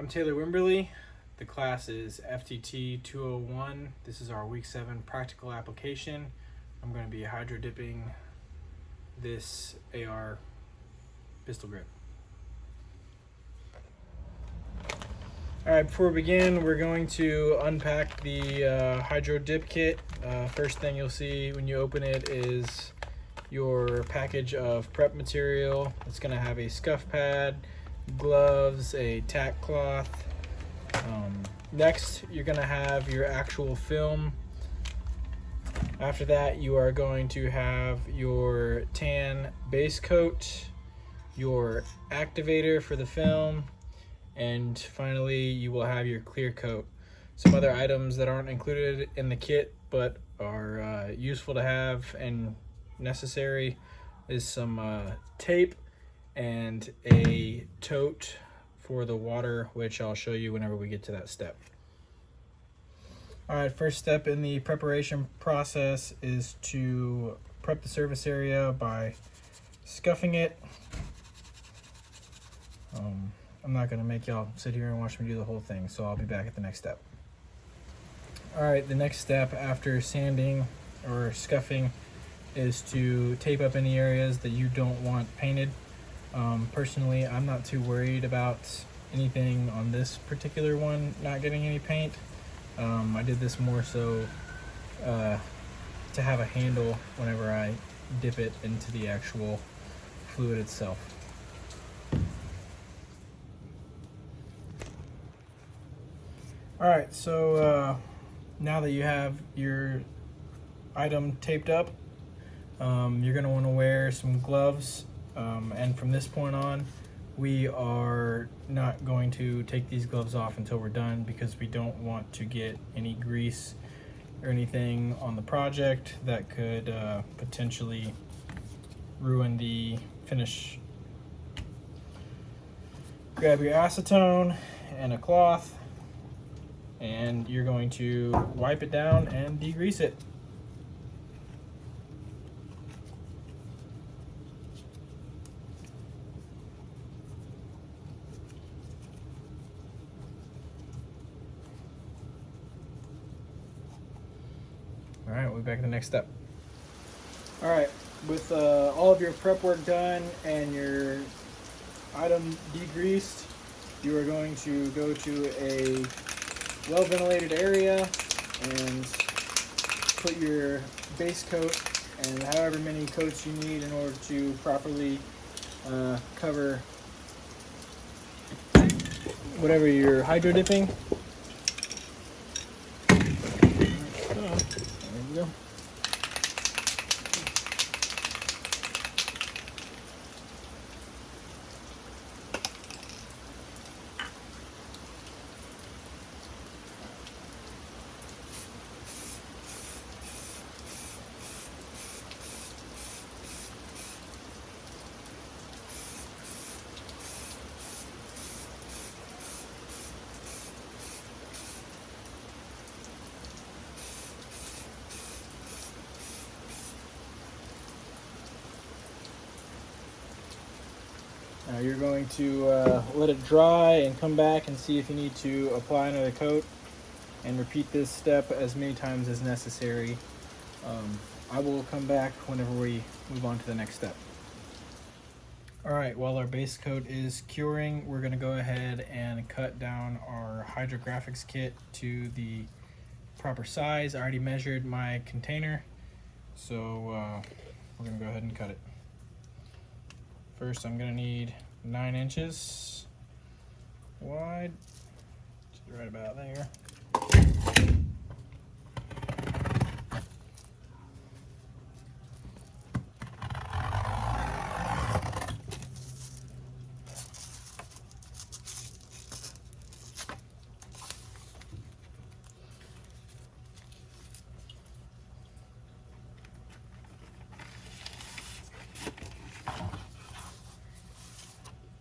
I'm Taylor Wimberly. The class is FTT 201. This is our week 7 practical application. I'm going to be hydro dipping this AR pistol grip. Alright, before we begin, we're going to unpack the hydro dip kit. First thing you'll see when you open it is your package of prep material. It's going to have a scuff pad, gloves, a tack cloth. Next, you're going to have your actual film. After that, you are going to have your tan base coat, your activator for the film, and finally you will have your clear coat. Some other items that aren't included in the kit but are useful to have and necessary is some tape and a tote for the water, which I'll show you whenever we get to that step. Alright, first step in the preparation process is to prep the surface area by scuffing it. I'm not going to make y'all sit here and watch me do the whole thing, so I'll be back at the next step. Alright, the next step after sanding or scuffing is to tape up any areas that you don't want painted. Personally, I'm not too worried about anything on this particular one not getting any paint. I did this more so to have a handle whenever I dip it into the actual fluid itself. Alright, so now that you have your item taped up, you're going to want to wear some gloves, and from this point on we are not going to take these gloves off until we're done, because we don't want to get any grease or anything on the project that could potentially ruin the finish. Grab your acetone and a cloth, and you're going to wipe it down and degrease it. Alright, we'll be back at the next step. Alright, with all of your prep work done and your item degreased, you are going to go to a well-ventilated area and put your base coat and however many coats you need in order to properly cover whatever you're hydro dipping. There we go. Now you're going to let it dry and come back and see if you need to apply another coat, and repeat this step as many times as necessary. I will come back whenever we move on to the next step. Alright, while our base coat is curing, we're going to go ahead and cut down our hydrographics kit to the proper size. I already measured my container, so we're going to go ahead and cut it. First, I'm going to need 9 inches wide, right about there.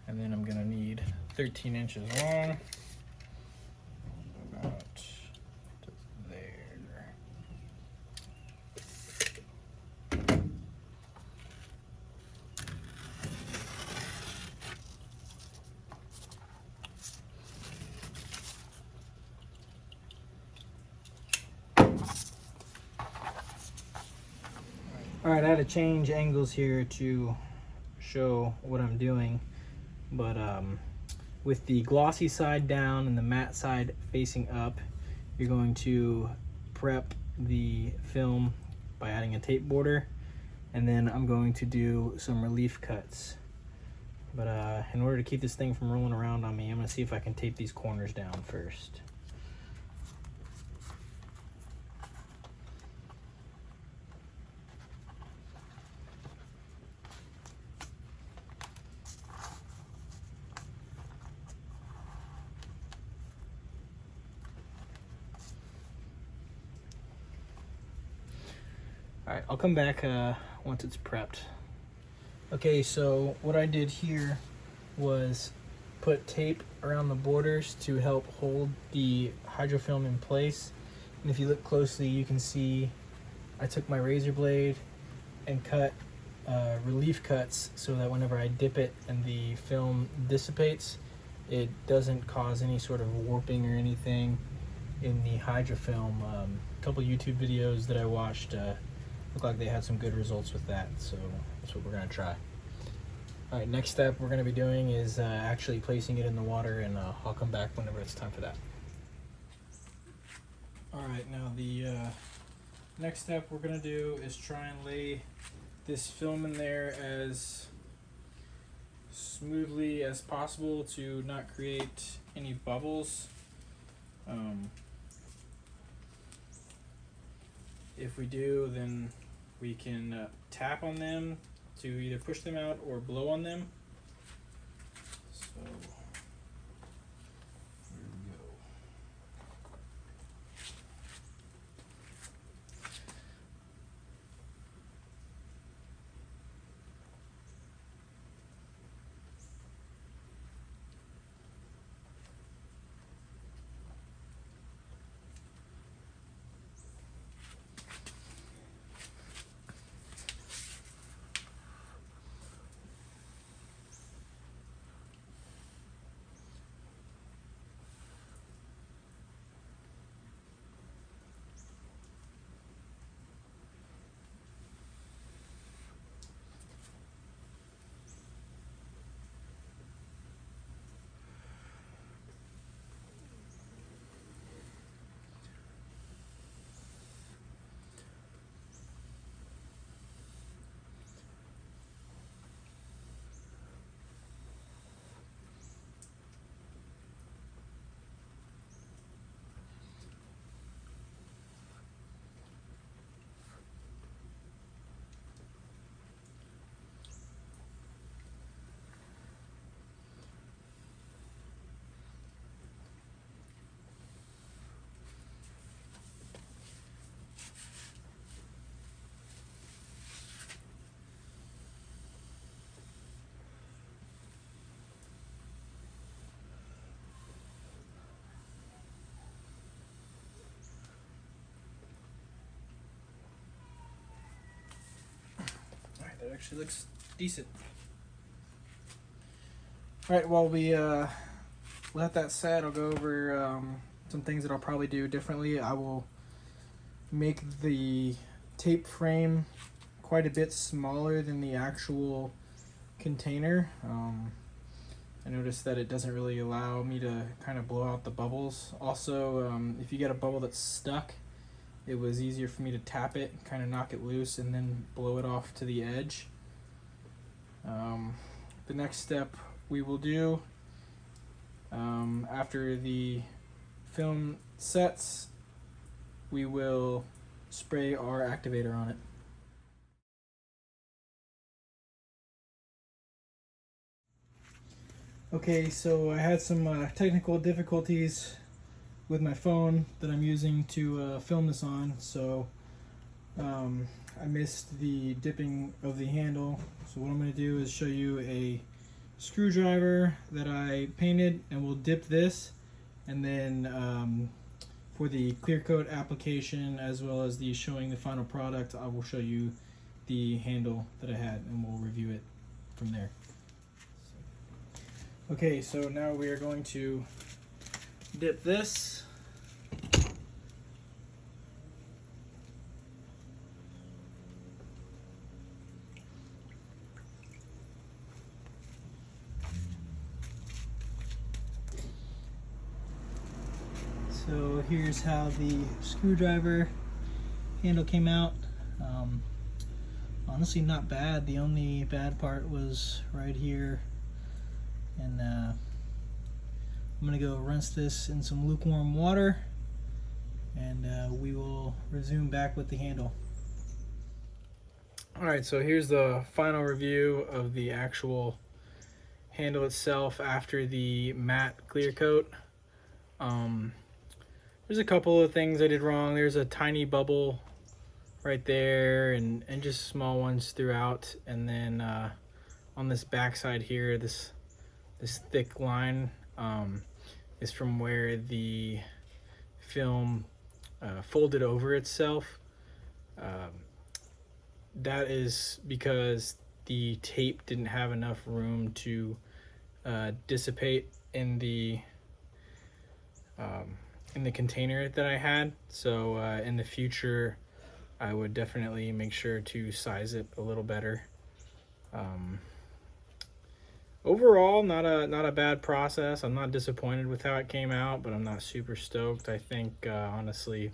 And then I'm gonna need 13 inches long, about there. Alright, I had to change angles here to show what I'm doing, but with the glossy side down and the matte side facing up, you're going to prep the film by adding a tape border, and then I'm going to do some relief cuts. But in order to keep this thing from rolling around on me, I'm going to see if I can tape these corners down first. Alright, I'll come back once it's prepped. Okay, so what I did here was put tape around the borders to help hold the hydrofilm in place. And if you look closely, you can see I took my razor blade and cut relief cuts so that whenever I dip it and the film dissipates, it doesn't cause any sort of warping or anything in the hydrofilm. A couple YouTube videos that I watched look like they had some good results with that, so that's what we're going to try. Alright, next step we're going to be doing is actually placing it in the water, and I'll come back whenever it's time for that. Alright, now the next step we're going to do is try and lay this film in there as smoothly as possible to not create any bubbles. If we do, then we can tap on them to either push them out or blow on them. So here we go. That actually looks decent. Alright, while we let that set, I'll go over some things that I'll probably do differently. I will make the tape frame quite a bit smaller than the actual container. I noticed that it doesn't really allow me to kind of blow out the bubbles. Also, if you get a bubble that's stuck, it was easier for me to tap it, kind of knock it loose, and then blow it off to the edge. The next step we will do after the film sets, we will spray our activator on it. Okay, so I had some technical difficulties with my phone that I'm using to film this on, so I missed the dipping of the handle. So what I'm going to do is show you a screwdriver that I painted, and we'll dip this, and then for the clear coat application as well as the showing the final product, I will show you the handle that I had, and we'll review it from there. Okay, so now we are going to dip this. So here's how the screwdriver handle came out. Honestly, not bad. The only bad part was right here, and I'm gonna go rinse this in some lukewarm water, and we will resume back with the handle. Alright, so here's the final review of the actual handle itself after the matte clear coat. There's a couple of things I did wrong. There's a tiny bubble right there, and just small ones throughout, and then on this back side here, this thick line is from where the film folded over itself. That is because the tape didn't have enough room to dissipate in the container that I had. So in the future, I would definitely make sure to size it a little better. Overall, not a bad process. I'm not disappointed with how it came out, but I'm not super stoked. I think honestly,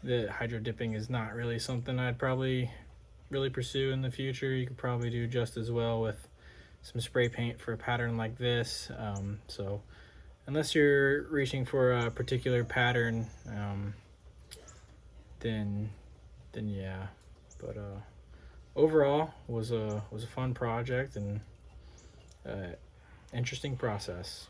that hydro dipping is not really something I'd probably really pursue in the future. You could probably do just as well with some spray paint for a pattern like this. So unless you're reaching for a particular pattern, then yeah. But overall, was a fun project and interesting process.